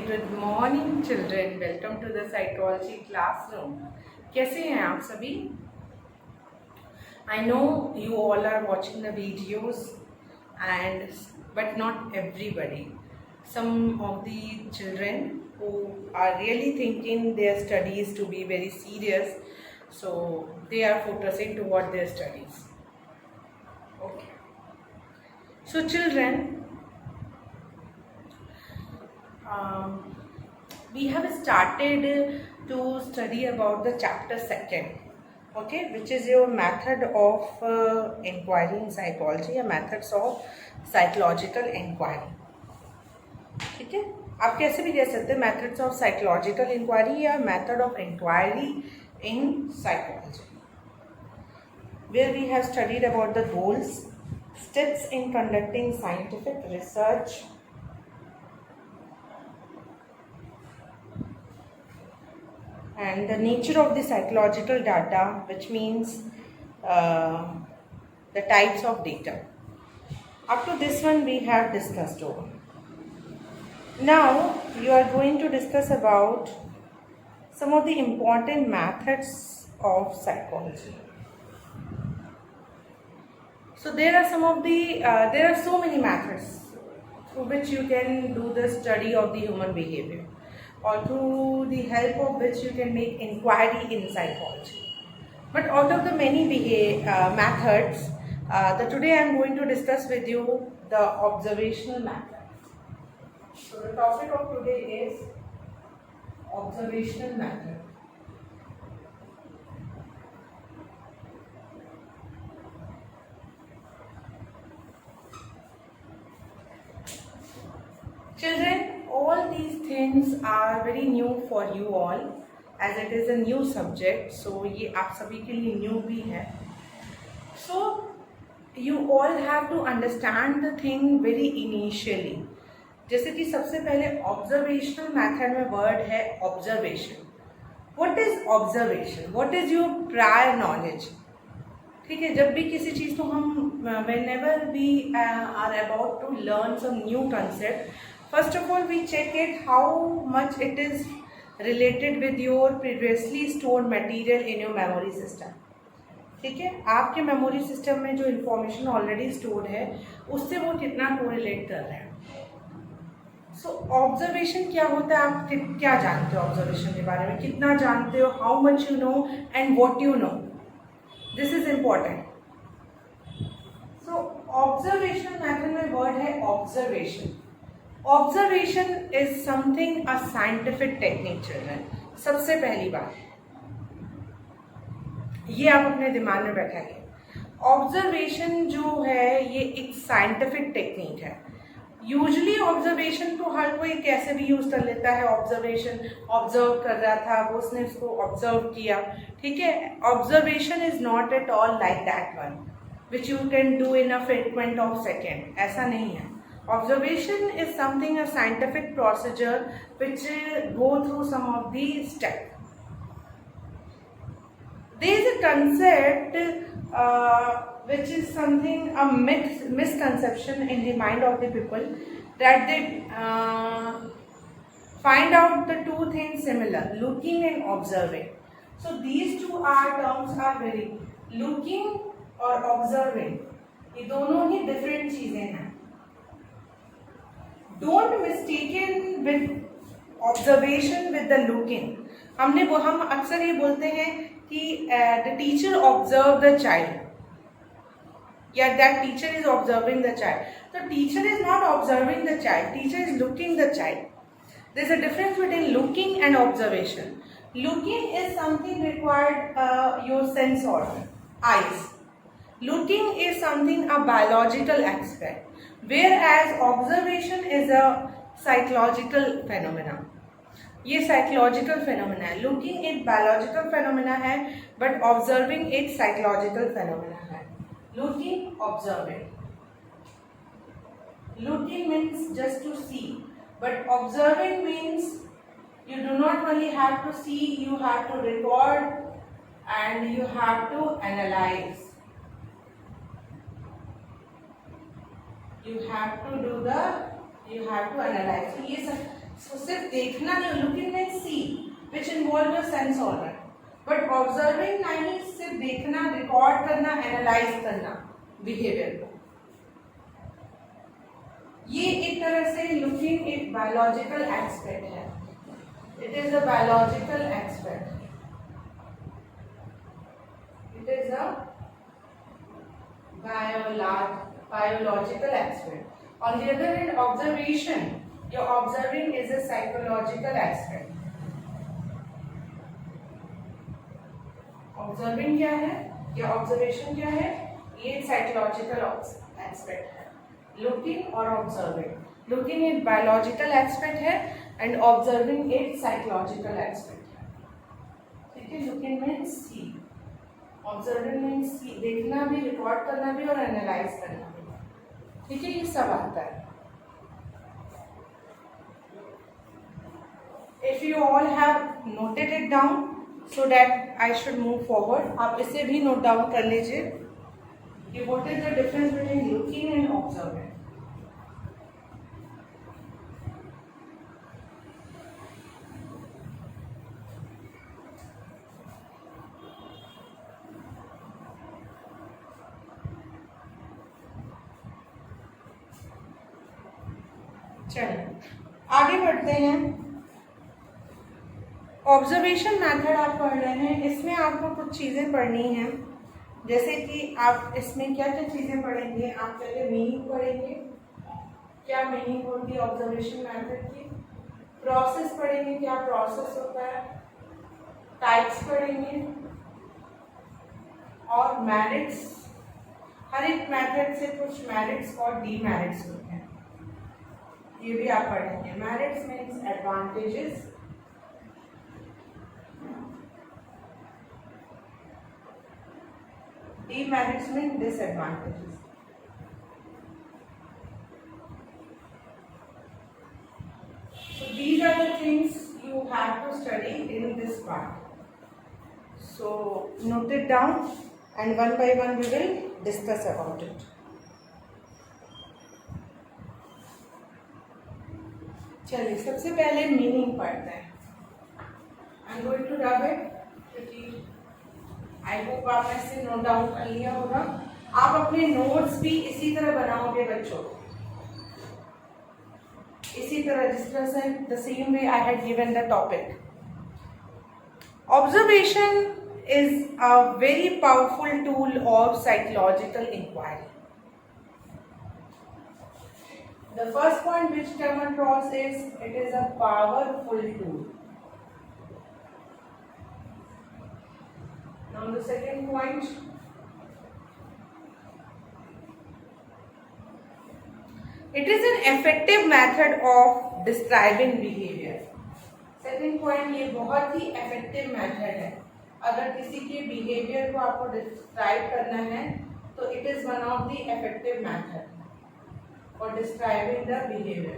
Good morning children, welcome to the psychology classroom. कैसे हैं आप सभी? I know you all are watching the videos and but not everybody. Some of the children who are really thinking their studies to be very serious, so they are focusing toward their studies. Okay. So children, we have started to study about the chapter second, okay, which is your method of inquiry in psychology या methods of psychological inquiry. ठीक है, आप कैसे भी कह सकते हैं methods of psychological inquiry या method of inquiry in psychology, where we have studied about the goals, steps in conducting scientific research, and the nature of the psychological data, which means the types of data. Up to this one we have discussed over. Now you are going to discuss about some of the important methods of psychology. So there are some of the there are so many methods through which you can do the study of the human behavior, or through the help of which you can make inquiry in psychology. But out of the many methods, today I am going to discuss with you the observational method. So the topic of today is observational method. Children, all these things are very new for you all, as it is a new subject, so ये आप सभी के लिए new भी है. So you all have to understand the thing very initially. जैसे कि सबसे पहले ऑब्जर्वेशनल मेथड में वर्ड है observation. What is observation? What is your prior knowledge? ठीक है, जब भी किसी चीज़ को हम whenever we are about to learn some new concept, first of all we check it how much it is related with your previously stored material in your memory system. ठीक है, आपके मेमोरी सिस्टम में जो information already stored है उससे वो कितना correlate कर रहे हैं. सो ऑब्जर्वेशन क्या होता है? आप क्या जानते हो ऑब्जर्वेशन के बारे में? कितना जानते हो? How much you know and what you know? This is important. So observation method में वर्ड है observation. Observation is something a scientific technique children. सबसे पहली बात ये आप अपने दिमाग में बैठाइए. ऑब्जर्वेशन जो है ये एक साइंटिफिक टेक्निक है. यूजली ऑब्जर्वेशन को हर कोई कैसे भी यूज कर लेता है. ऑब्जर्वेशन ऑब्जर्व कर रहा था, वो उसने उसको ऑब्जर्व किया. ठीक है, observation is not at all like that one which you can do in a frequent of second. ऐसा नहीं है. Observation is something a scientific procedure which go through some of the step. There is a concept which is something a misconception in the mind of the people, that they find out the two things similar, looking and observing. So these two terms are very, looking और observing, ये दोनों ही different चीजें हैं. Don't mistaken with observation with the looking. हम अक्सर ये बोलते हैं कि the teacher observe the child, yeah, that teacher is observing the child. The teacher is not observing the child, teacher is looking the child. There is a difference between looking and observation. Looking is something required your sense organ, eyes. Looking is something a biological aspect, whereas observation is a psychological phenomenon. ये psychological phenomena है. Looking एक biological phenomena है, but observing एक psychological phenomena है. Looking, observing. Looking means just to see, but observing means you do not only have to see, you have to record and you have to analyze. You have to analyze. So ये So सिर्फ देखना नहीं, looking means see, which involve your sense organ. But observing नहीं, सिर्फ देखना, record करना, analyse करना behaviour को. ये एक तरह से लुकिंग एक बायोलॉजिकल एस्पेक्ट है. It is a biological aspect. It is a biological aspect. On the other hand, observation, your observing is a psychological aspect. Observing क्या है या observation क्या है? ये psychological aspect है. Looking और observing. Looking एक biological aspect है and observing एक psychological aspect है. ठीक है? Looking means see. Observing means देखना भी, रिकॉर्ड करना भी और एनालाइज करना भी. ठीक है, ये सब आता है. If you all have noted it down so that I should move forward, आप इसे भी नोट डाउन कर लीजिए कि what is the difference between looking and observing. चलिए आगे बढ़ते हैं. ऑब्जर्वेशन मेथड आप पढ़ रहे हैं, इसमें आपको कुछ चीज़ें पढ़नी हैं. जैसे कि आप इसमें क्या क्या चीज़ें पढ़ेंगे. आप पहले मीनिंग पढ़ेंगे, क्या मीनिंग होती है ऑब्जर्वेशन मेथड की. प्रोसेस पढ़ेंगे, क्या प्रोसेस होता है. टाइप्स पढ़ेंगे और मेरिट्स. हर एक मेथड से कुछ मेरिट्स और डीमेरिट्स होते हैं, ये भी आप पढ़ेंगे. Merits means advantages, demerits mean disadvantages. So these are the things you have to study in this part. So note it down and one by one we will discuss about it. चलिए सबसे पहले meaning पढ़ते हैं. I am going to rub it क्योंकि I hope आपने इसे note down कर लिया होगा. आप अपने नोट्स भी इसी तरह बनाओगे बच्चों, इसी तरह जिस तरह से the same way I had given the topic. Observation is a very powerful tool of psychological inquiry. The first point which come across is it is a powerful tool. Now the second point, it is an effective method of describing behavior. Second point, ये बहुत ही effective method है. अगर किसी के behavior को आपको describe करना है तो it is one of the effective method for describing the behavior.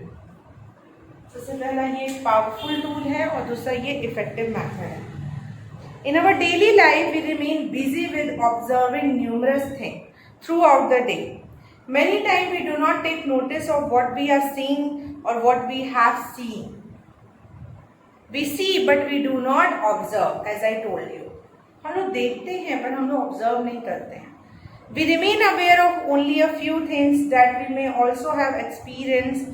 सबसे पहला ये पावरफुल टूल है और दूसरा ये इफेक्टिव मेथड है. In our daily life we remain busy with observing numerous things throughout the day. Many times we do not take notice of what we are seeing or what we have seen. We see but we do not observe, as I told you. हम लोग देखते हैं पर हम लोग observe नहीं करते हैं. We remain aware of only a few things that we may also have experienced,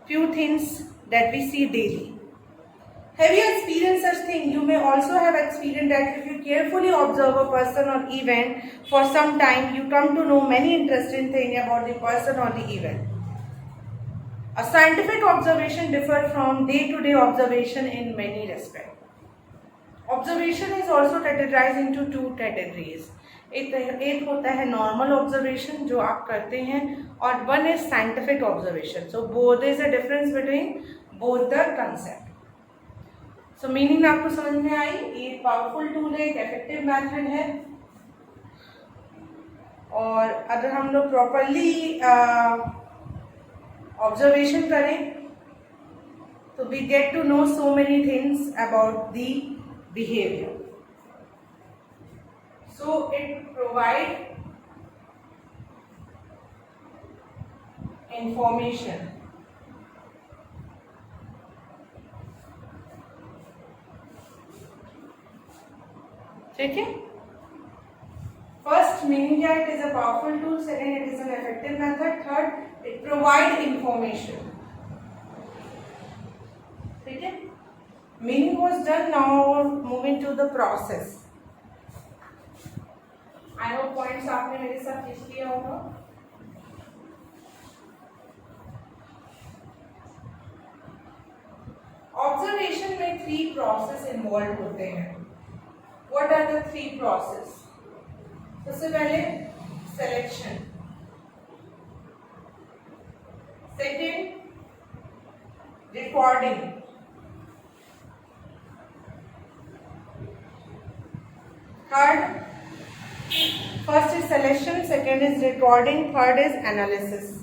few things that we see daily. Have you experienced such thing? You may also have experienced that if you carefully observe a person or event for some time, you come to know many interesting things about the person or the event. A scientific observation differs from day-to-day observation in many respects. Observation is also categorized into two categories. एक होता है normal observation जो आप करते हैं और one is scientific observation. So both is a difference between both the concept. So meaning आपको समझ में आई. ये पावरफुल टूल है, एक इफेक्टिव मेथड है और अगर हम लोग प्रॉपरली ऑब्जर्वेशन करें तो we get to know so many things about the behaviour. So it provide information ठीक है। फर्स्ट मीनिंग क्या, it is a powerful tool, second it is an effective method, third it provide information. ठीक है, meaning was done, now moving to the process. I hope points आपने मेरे साथ लिख लिया होगा। ऑब्जर्वेशन में 3 प्रोसेस इन्वॉल्व होते हैं। What are the 3 process? सबसे पहले selection, second recording, third, first is selection, second is recording, third is analysis.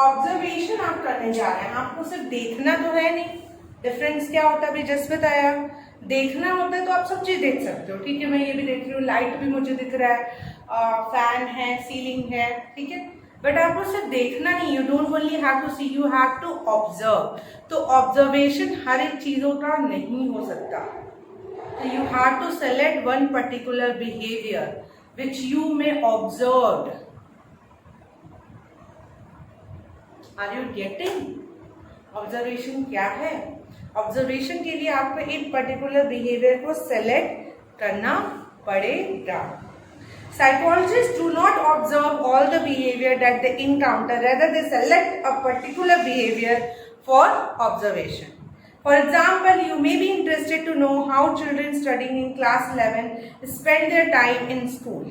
Observation आप करने जा रहे हैं, आपको सिर्फ देखना तो है नहीं। डिफरेंस क्या होता है अभी जस्ट बताया। देखना होता है तो आप सब चीज देख सकते हो, ठीक है, मैं ये भी देख रही हूँ, लाइट भी मुझे दिख रहा है, फैन है, सीलिंग है, ठीक है, बट आपको सिर्फ देखना नहीं, you don't only have to see, you have to observe. तो ऑब्जर्वेशन हर एक चीजों का नहीं हो सकता, तो you have to select one particular behaviour which you may observe. Are you getting? Observation क्या है? ऑब्जर्वेशन के लिए आपको एक पर्टिकुलर बिहेवियर को सेलेक्ट करना पड़ेगा। Psychologists do not observe all the behavior that they encounter, rather they select a particular behavior for observation. For example, you may be interested to know how children studying in class 11 spend their time in school.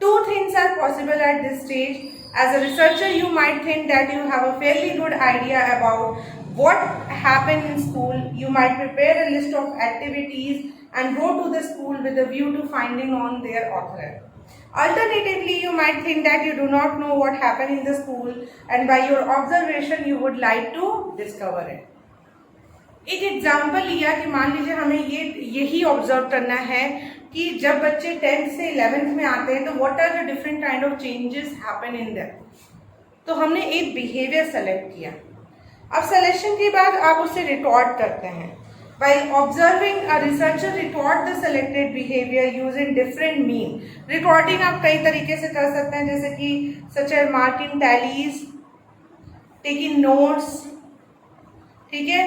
Two things are possible at this stage. As a researcher, you might think that you have a fairly good idea about what happened in school. You might prepare a list of activities and go to the school with a view to finding on their author. Alternatively, you might think that you do not know what happened in the school and by your observation you would like to discover it. एक example लिया कि मान लीजिए हमें यही observe करना है कि जब बच्चे 10th से 11th में आते हैं तो what are the different kind of changes happen in them. तो हमने एक बिहेवियर सेलेक्ट किया। अब सिलेक्शन के बाद आप उसे रिकॉर्ड करते हैं। While observing, a researcher record the selected behavior using different means. Recording आप कई तरीके से कर सकते हैं, जैसे कि such as marking tallies, taking notes, ठीक है,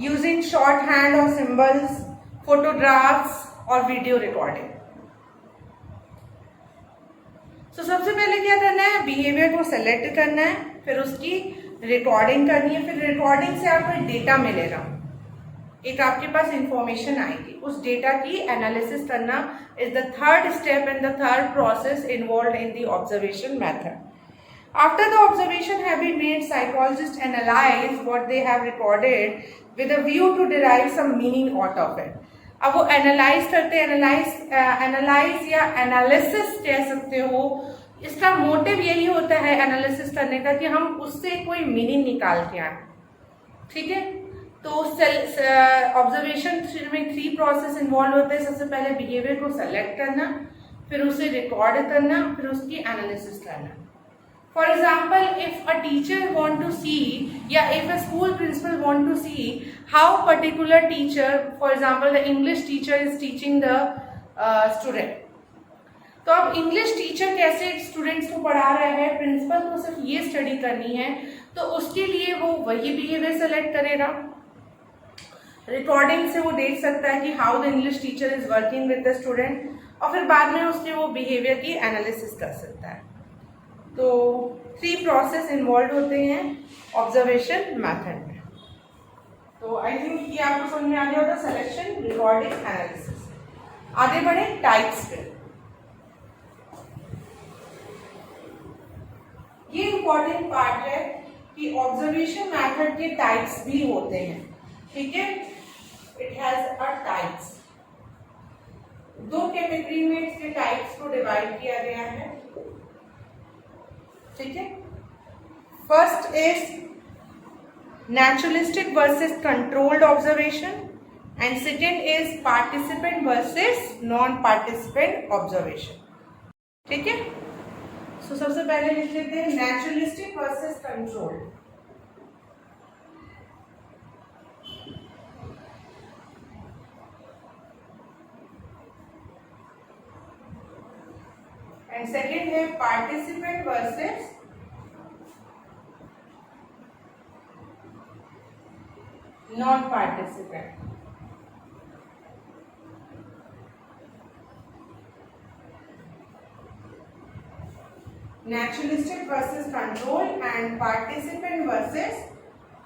using shorthand or symbols, photographs और वीडियो रिकॉर्डिंग। तो सबसे पहले क्या करना है, बिहेवियर को सेलेक्ट करना है, फिर उसकी रिकॉर्डिंग करनी है, फिर रिकॉर्डिंग से आपको डेटा मिलेगा, एक आपके पास इंफॉर्मेशन आएगी, उस डेटा की एनालिसिस करना is the third step and the third process involve in the observation method. After the observation have been made, psychologists analyze what they have recorded with a view to derive some meaning out of it. अब वो analyse करते हैं, analyse या analysis कह सकते हो। इसका motive यही होता है एनालिसिस करने का कि हम उससे कोई मीनिंग निकाल के आए, ठीक है। तो ऑब्जर्वेशन में 3 प्रोसेस इन्वॉल्व होते हैं। सबसे पहले बिहेवियर को सेलेक्ट करना, फिर उसे रिकॉर्ड करना, फिर उसकी एनालिसिस करना। For example, if a teacher want to see, if a school principal want to see how particular teacher, for example, the English teacher is teaching the student, तो अब इंग्लिश टीचर कैसे students को पढ़ा रहे हैं, principal को सिर्फ ये स्टडी करनी है, तो उसके लिए वो वही बिहेवियर सेलेक्ट करेगा। रिकॉर्डिंग से वो देख सकता है कि how the English teacher is working with the student, और फिर बाद में उसके वो बिहेवियर की एनालिसिस कर सकता है। तो 3 प्रोसेस इन्वॉल्व होते हैं ऑब्जर्वेशन मेथड में। तो आई थिंक ये आपको समझ में आ गया होगा, सिलेक्शन, रिकॉर्डिंग, एनालिसिस। आगे बढ़े टाइप्स पे। ये इंपॉर्टेंट पार्ट है कि ऑब्जर्वेशन मेथड के टाइप्स भी होते हैं, ठीक है। It has a types. 2 category में इसके टाइप्स को डिवाइड किया गया है, ठीक है। First is naturalistic versus controlled observation and second is participant versus non participant observation, ठीक है। सो सबसे पहले लिख लेते हैं naturalistic versus control. And second है participant versus non participant. Naturalistic versus control and participant versus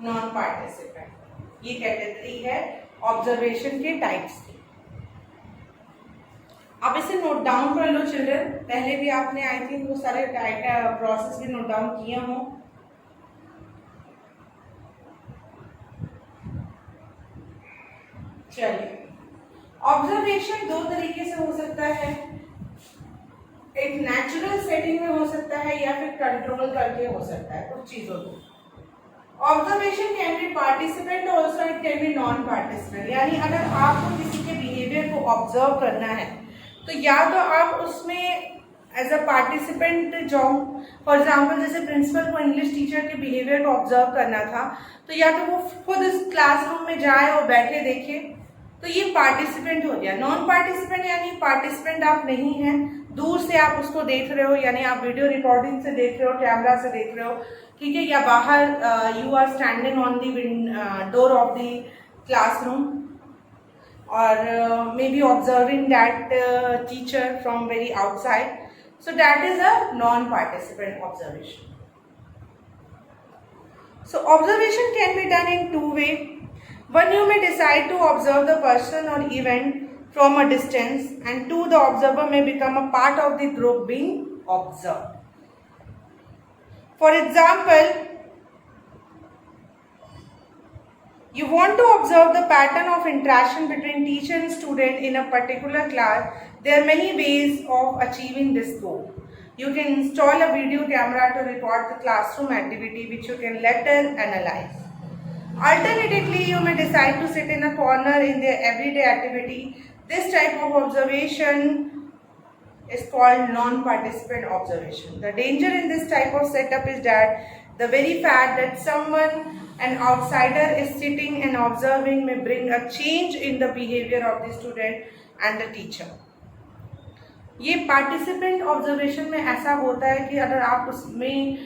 non participant. ये category है ऑब्जर्वेशन के टाइप्स की। आप इसे नोट डाउन कर लो चिल्ड्रन। पहले भी आपने आई थिंक वो सारे प्रोसेस भी नोट डाउन किए हों। चलिए, ऑब्जर्वेशन दो तरीके से हो सकता है, एक नेचुरल सेटिंग में हो सकता है या फिर कंट्रोल करके हो सकता है कुछ चीजों को। Observation can be participant also, it can be non participant. यानी अगर आपको किसी के बिहेवियर को ऑब्जर्व करना है तो या तो आप उसमें एज अ पार्टिसिपेंट जाओ। फॉर एग्जाम्पल जैसे प्रिंसिपल को इंग्लिश टीचर के बिहेवियर को ऑब्जर्व करना था तो या तो वो खुद इस क्लासरूम में जाए और बैठे देखे, तो ये पार्टिसिपेंट हो गया। नॉन पार्टिसिपेंट यानी पार्टिसिपेंट आप नहीं हैं, दूर से आप उसको देख रहे हो, यानी आप वीडियो रिकॉर्डिंग से देख रहे हो, कैमरा से देख रहे हो, ठीक है, या बाहर you are standing on the door of the classroom और may be observing that teacher from very outside. So that is a non-participant observation. So observation can be done in two ways. One, you may decide to observe the person or event from a distance, and two, the observer may become a part of the group being observed. For example, you want to observe the pattern of interaction between teacher and student in a particular class. There are many ways of achieving this goal. You can install a video camera to record the classroom activity, which you can later analyze. Alternatively, you may decide to sit in a corner in their everyday activity. This type of observation is called non-participant observation. The danger in this type of setup is that the very fact that someone, an outsider, is sitting and observing may bring a change in the behavior of the student and the teacher. ये participant observation में ऐसा होता है कि अगर आप उसमें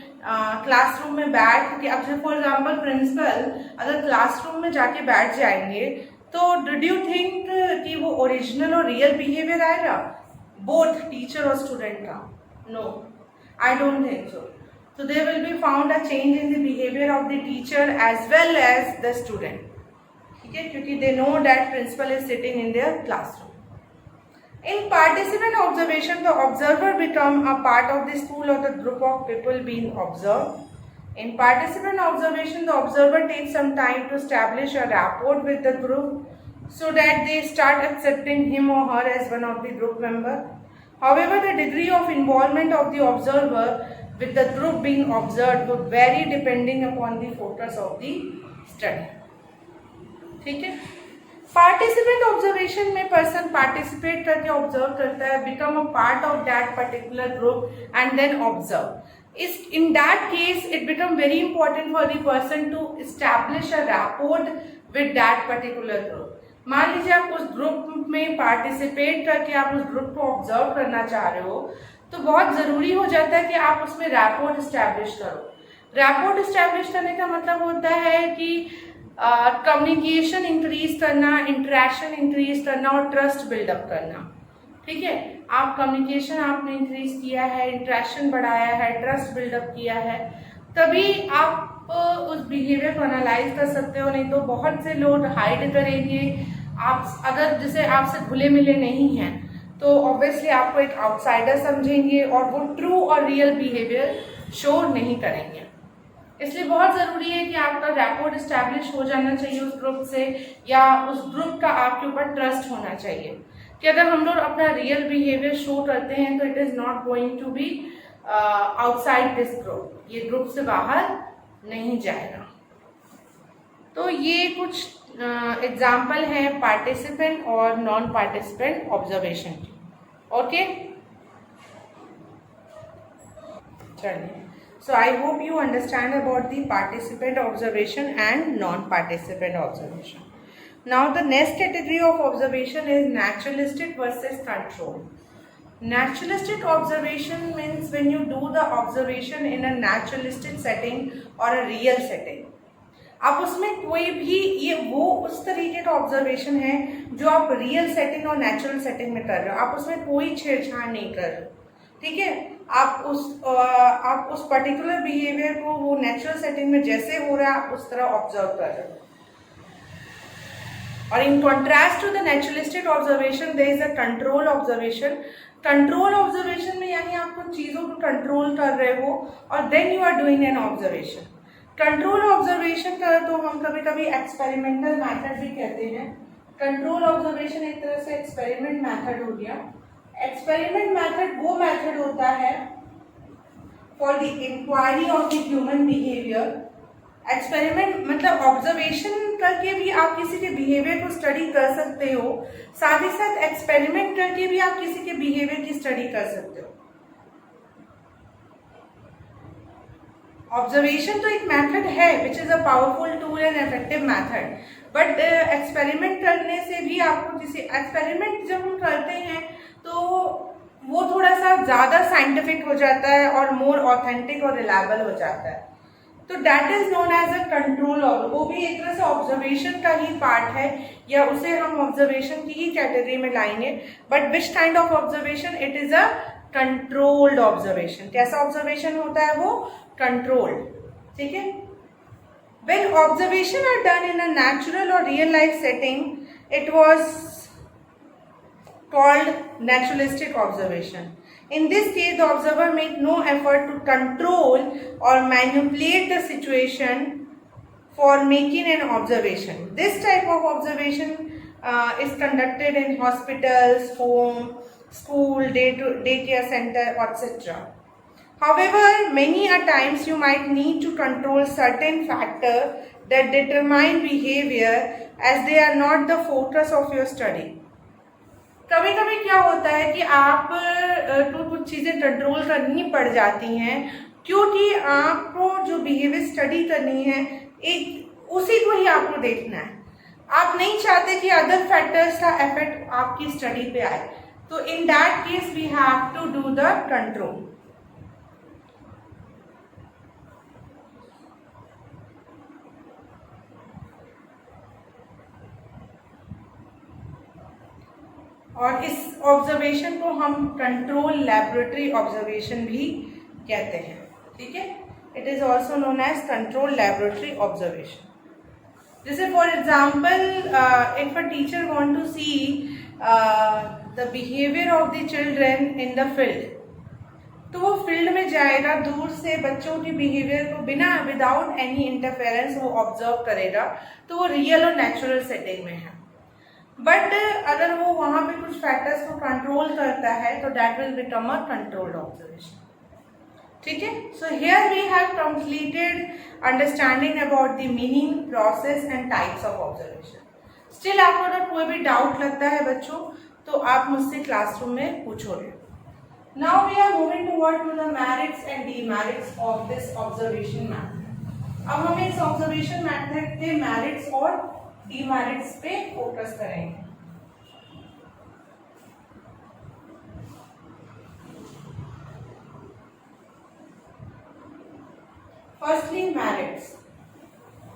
classroom में बैठ के, अब फॉर एग्जाम्पल प्रिंसिपल अगर क्लासरूम में जाके बैठ जाएंगे तो डू यू थिंक कि वो ओरिजिनल और रियल बिहेवियर आएगा बोथ टीचर और स्टूडेंट का? No, I don't think so. So there will be found a change in the behavior of the teacher as well as the student. ठीक है, क्योंकि they know that principal is sitting in their classroom. In participant observation, the observer become a part of the school or the group of people being observed. In participant observation, the observer takes some time to establish a rapport with the group so that they start accepting him or her as one of the group member. However, the degree of involvement of the observer with the group being observed would vary depending upon the focus of the study. ठीक है, participant observation में person participate करके observe करता है, become a part of that particular group and then observe. In that case, it become very important for the person to establish a rapport with that particular group. मान लीजिए आप उस group में participate करके आप उस ग्रुप को observe करना चाह रहे हो, तो बहुत ज़रूरी हो जाता है कि आप उसमें रैपोर्ट इस्टेब्लिश करो. रैपोर्ट इस्टेब्लिश करने का मतलब होता है कि कम्युनिकेशन इंक्रीज करना, इंटरेक्शन इंक्रीज करना और ट्रस्ट बिल्डअप करना. ठीक है, आप कम्युनिकेशन आपने इंक्रीज किया है, इंटरेक्शन बढ़ाया है, ट्रस्ट बिल्डअप किया है, तभी आप उस बिहेवियर को एनालाइज कर सकते हो. नहीं तो बहुत से लोग हाइड करेंगे. आप अगर जैसे आपसे घुले मिले नहीं हैं तो ऑब्वियसली आपको एक आउटसाइडर समझेंगे और वो ट्रू और रियल बिहेवियर शो नहीं करेंगे. इसलिए बहुत ज़रूरी है कि आपका रैपोर्ट इस्टेब्लिश हो जाना चाहिए उस ग्रुप से, या उस ग्रुप का आपके ऊपर ट्रस्ट होना चाहिए कि अगर हम लोग अपना रियल बिहेवियर शो करते हैं तो it is not going to be outside this group. ये ग्रुप से बाहर नहीं जाएगा. तो ये कुछ एग्जाम्पल हैं पार्टिसिपेंट और नॉन पार्टिसिपेंट ऑब्जर्वेशन की. ओके, चलिए, so I hope you understand about the participant observation and non-participant observation. Now the next category of observation is naturalistic versus control. Naturalistic observation means when you do the observation in a naturalistic setting or a real setting. आप उसमें कोई भी ये वो उस तरीके का observation है जो आप रियल सेटिंग और नेचुरल सेटिंग में कर रहे हो, आप उसमें कोई छेड़छाड़ नहीं कर रहे हो, ठीक है। आप उस पर्टिकुलर बिहेवियर को वो नेचुरल सेटिंग में जैसे हो रहा है आप उस तरह ऑब्जर्व कर रहे हो। और in contrast to the naturalistic observation there is a control observation. Control observation में यानी आप कुछ चीज़ों को कंट्रोल कर रहे हो और then you are doing an observation. Control observation का तो हम कभी कभी एक्सपेरिमेंटल मेथड भी कहते हैं। कंट्रोल ऑब्जर्वेशन एक तरह से एक्सपेरिमेंट मेथड हो गया। एक्सपेरिमेंट मेथड वो मेथड होता है for the inquiry of the human behaviour. Experiment मतलब ऑब्जर्वेशन करके भी आप किसी के बिहेवियर को स्टडी कर सकते हो, साथ ही साथ एक्सपेरिमेंट करके भी आप किसी के बिहेवियर की स्टडी कर सकते हो। ऑब्जर्वेशन तो एक मेथड है which is a powerful tool and effective method, but experiment करने से भी आपको किसी एक्सपेरिमेंट जब हम करते हैं तो वो थोड़ा सा ज़्यादा साइंटिफिक हो जाता है और मोर ऑथेंटिक और रिलायबल हो जाता है। तो that is known as a control. वो भी एक तरह से ऑब्जर्वेशन का ही पार्ट है या उसे हम ऑब्जर्वेशन की ही कैटेगरी में लाएंगे, but which kind of observation? It is a controlled observation. कैसा ऑब्जर्वेशन होता है वो? कंट्रोल्ड, ठीक है। When observation are done in a natural or real life setting, it was called naturalistic observation. In this case, the observer made no effort to control or manipulate the situation for making an observation. This type of observation is conducted in hospitals, home, school, daycare center, etc. However, many a times you might need to control certain factors that determine behavior as they are not the focus of your study. कभी कभी क्या होता है कि आप कुछ चीज़ें control करनी पड़ जाती हैं क्योंकि आपको जो बिहेवियर स्टडी करनी है एक उसी को ही आपको देखना है। आप नहीं चाहते कि अदर फैक्टर्स का इफेक्ट आपकी स्टडी पे आए, तो in that case we have to do the control. और इस ऑब्जर्वेशन को हम कंट्रोल लैबोरेटरी ऑब्जर्वेशन भी कहते हैं, ठीक है। It is also known as control laboratory observation. जैसे for example if a teacher want to see the behaviour of the children in the field, तो वो फील्ड में जाएगा, दूर से बच्चों की बिहेवियर को बिना विदाउट एनी इंटरफेरेंस वो ऑब्जर्व करेगा, तो वो रियल और नेचुरल सेटिंग में है। बट अगर वो वहाँ पे कुछ फैक्टर्स को कंट्रोल करता है तो that will become a controlled observation, ठीक है। So here we have completed understanding about the meaning, process and types of observation. Still आपको अगर कोई भी डाउट लगता है बच्चों तो आप मुझसे क्लासरूम में पूछोगे। Now we are moving toward to the merits and demerits of this observation method. अब हम इस ऑब्जर्वेशन मैथड के मेरिट्स और डीमेरिट्स पे फोकस करेंगे। Firstly merits.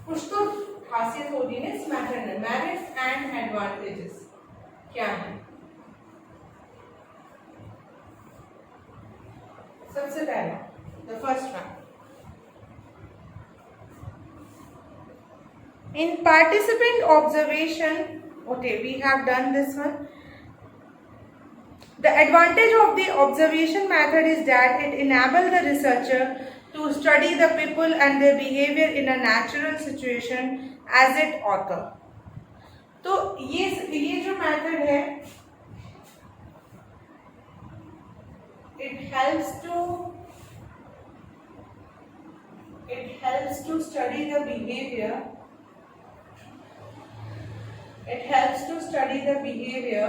कुछ तो खासियत होगी ना इस मेथड में। मेरिट्स एंड एडवांटेजेस क्या है? सबसे पहला the first one, in participant observation, okay, we have done this one. The advantage of the observation method is that it enables the researcher to study the people and their behavior in a natural situation as it occur. तो ये जो method है it helps to study the behavior. It helps to study the behavior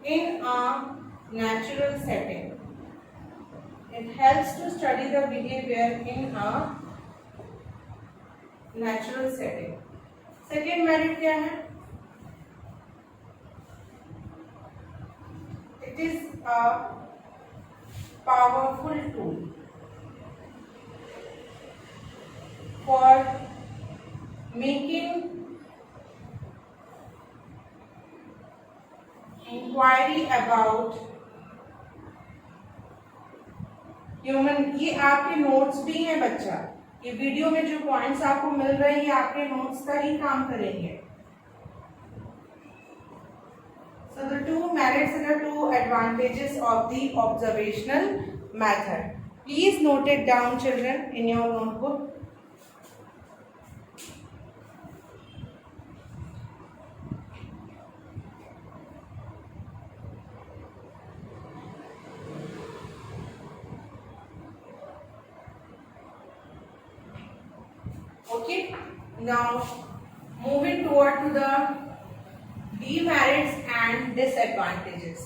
in a natural setting. It helps to study the behavior in a natural setting. Second merit क्या है? It is a powerful tool for making inquiry about human. ये आपके notes भी हैं बच्चा, ये video में जो पॉइंट्स आपको मिल रहे हैं ये आपके नोट्स का ही काम करेंगे। So the two merits and the two advantages of the observational method. Please note it down, children, in your notebook. Okay, now moving toward to the demerits and disadvantages.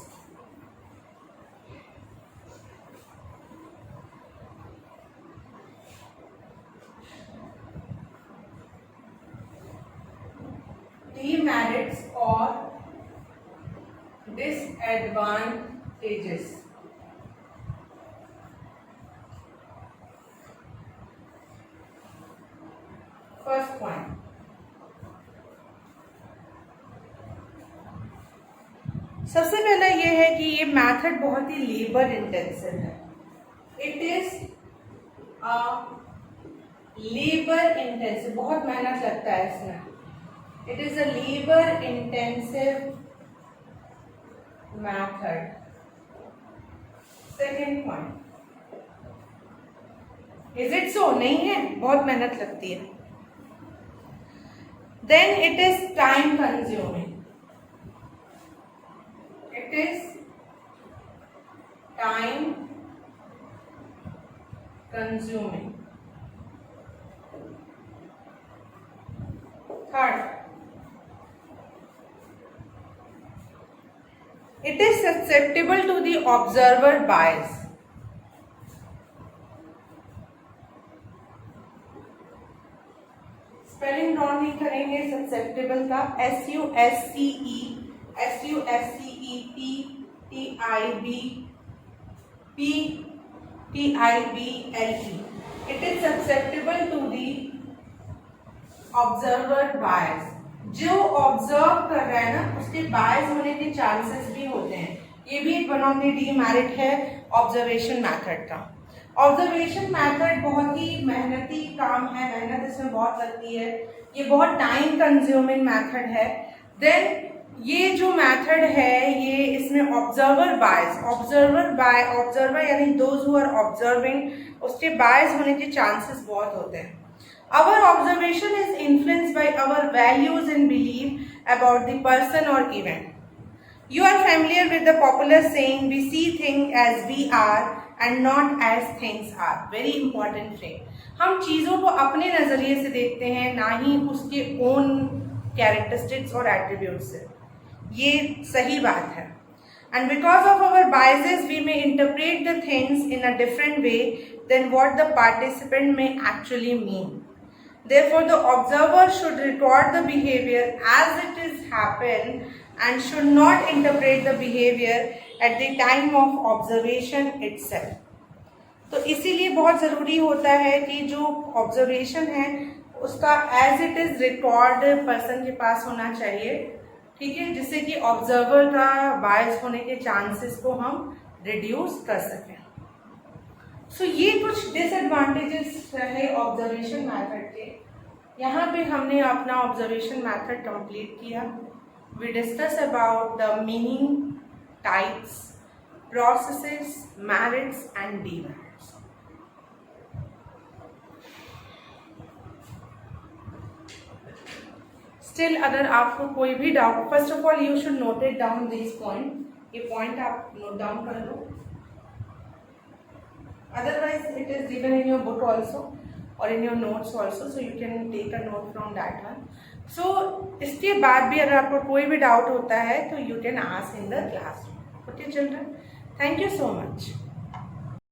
Demerits or disadvantages. First point, सबसे पहला ये है कि ये method बहुत ही labour intensive है। It is labour intensive, बहुत मेहनत लगता है इसमें। It is a labour intensive method. Second point, is it so? नहीं है, बहुत मेहनत लगती है। Then it is time consuming. It is time consuming. Third, it is susceptible to the observer bias. Spelling draw नहीं करेंगे ससेप्टेबल का, SUSCEPTIBLE। It is susceptible to the observer bias. जो ऑब्जर्व कर रहा है ना उसके बायस होने के चांसेस भी होते हैं। ये भी एक वन ऑफ द डीमेरिट है ऑब्जर्वेशन मेथड का। ऑब्जर्वेशन मेथड बहुत ही मेहनती काम है, मेहनत इसमें बहुत लगती है, ये बहुत टाइम कंज्यूमिंग मेथड है। देन ये जो मेथड है ये इसमें ऑब्जर्वर यानी दोज हु आर ऑब्जर्विंग, उसके बायस होने के चांसेस बहुत होते हैं। Our observation is influenced by our values and belief about the person or event. You are familiar with the popular saying, we see things as we are and not as things are. Very important phrase. हम चीज़ों को अपने नज़रिए से देखते हैं, ना ही उसके ओन कैरेक्टरिस्टिक्स और एट्रीब्यूट से। ये सही बात है। And because of our biases, we may interpret the things in a different way than what the participant may actually mean. Therefore, the observer should record the behavior as it is happened and should not interpret the behavior at the time of observation itself. तो इसीलिए बहुत ज़रूरी होता है कि जो observation है उसका as it is record person के पास होना चाहिए, ठीक है, जिससे कि ऑब्जर्वर का बायस होने के चांसेस को हम रिड्यूस कर सकें। सो ये कुछ डिसएडवांटेजेस रहे ऑब्जर्वेशन मेथड के। यहाँ पे हमने अपना ऑब्जर्वेशन मेथड कंप्लीट किया। We discuss about the meaning, types, processes, merits and demerits. Still अगर आपको कोई भी doubt, first of all you should note it down this point, ये पॉइंट आप नोट डाउन कर लो। Otherwise, it is given in your book also or in your notes also, so you can take a note from that one. So इसके बाद भी अगर आपको कोई भी डाउट होता है तो you can ask in the classroom. Okay children, thank you so much.